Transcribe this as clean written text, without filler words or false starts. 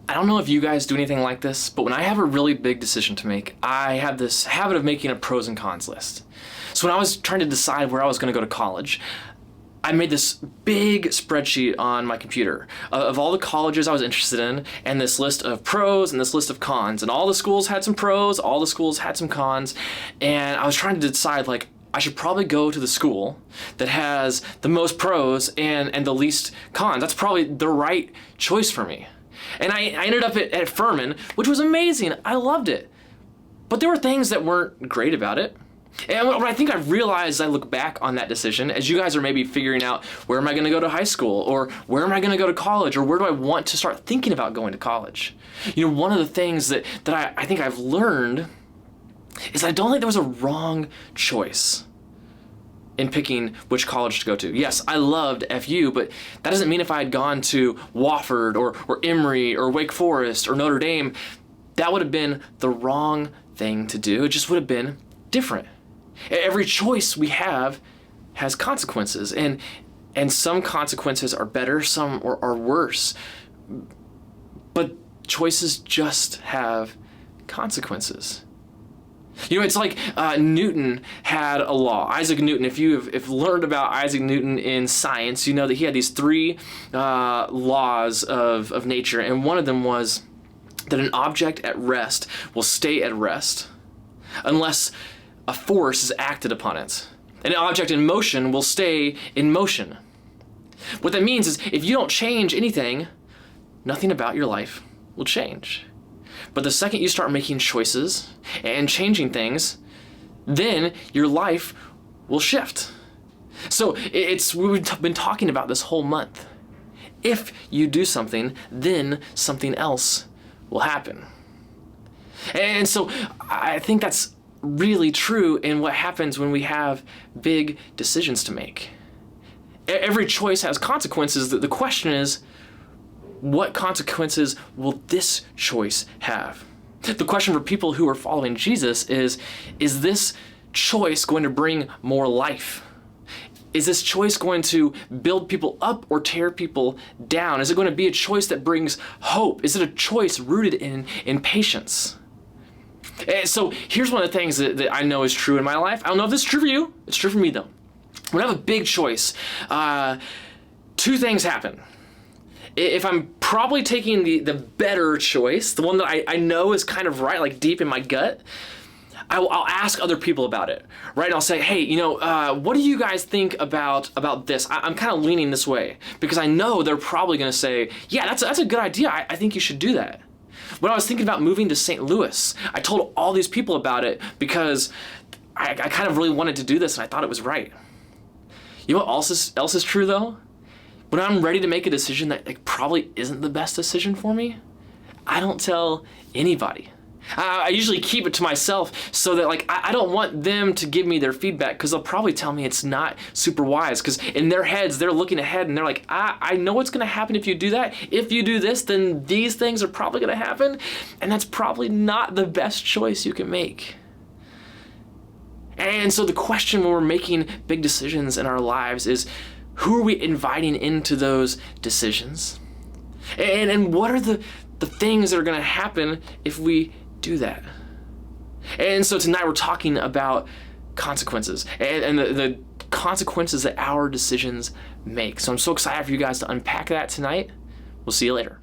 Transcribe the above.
I don't know if you guys do anything like this, but when I have a really big decision to make, I have this habit of making a pros and cons list. So when I was trying to decide where I was going to go to college, I made this big spreadsheet on my computer of all the colleges I was interested in, and this list of pros and this list of cons. And all the schools had some pros, all the schools had some cons, and I was trying to decide, like, I should probably go to the school that has the most pros and the least cons. That's probably the right choice for me. And I ended up at Furman, which was amazing. I loved it. But there were things that weren't great about it. And what I think I realized as I look back on that decision, as you guys are maybe figuring out, where am I going to go to high school, or where am I going to go to college, or where do I want to start thinking about going to college? You know, one of the things that I think I've learned is I don't think there was a wrong choice in picking which college to go to. Yes, I loved FU, but that doesn't mean if I had gone to Wofford or Emory or Wake Forest or Notre Dame, that would have been the wrong thing to do. It just would have been different. Every choice we have has consequences, and some consequences are better, some are worse. But choices just have consequences. You know, it's like Newton had a law. Isaac Newton, if you've learned about Isaac Newton in science, you know that he had these three laws of nature, and one of them was that an object at rest will stay at rest unless a force is acted upon it. An object in motion will stay in motion. What that means is if you don't change anything, nothing about your life will change. But the second you start making choices and changing things, then your life will shift. So we've been talking about this whole month. If you do something, then something else will happen. And so I think that's really true in what happens when we have big decisions to make. Every choice has consequences. The question is, what consequences will this choice have? The question for people who are following Jesus is this choice going to bring more life? Is this choice going to build people up or tear people down? Is it going to be a choice that brings hope? Is it a choice rooted in patience? And so here's one of the things that I know is true in my life. I don't know if this is true for you. It's true for me, though. When I have a big choice, two things happen. If I'm probably taking the better choice, the one that I know is kind of right, like deep in my gut, I'll ask other people about it, right? And I'll say, hey, you know, what do you guys think about this? I'm kind of leaning this way because I know they're probably going to say, yeah, that's a good idea. I think you should do that. When I was thinking about moving to St. Louis, I told all these people about it because I kind of really wanted to do this and I thought it was right. You know what else is true, though? When I'm ready to make a decision that probably isn't the best decision for me, I don't tell anybody. I usually keep it to myself so that I don't want them to give me their feedback because they'll probably tell me it's not super wise because in their heads, they're looking ahead and they're like, I know what's going to happen if you do that. If you do this, then these things are probably going to happen. And that's probably not the best choice you can make. And so the question when we're making big decisions in our lives is, who are we inviting into those decisions? And what are the things that are going to happen if we do that? And so tonight we're talking about consequences and the consequences that our decisions make. So I'm so excited for you guys to unpack that tonight. We'll see you later.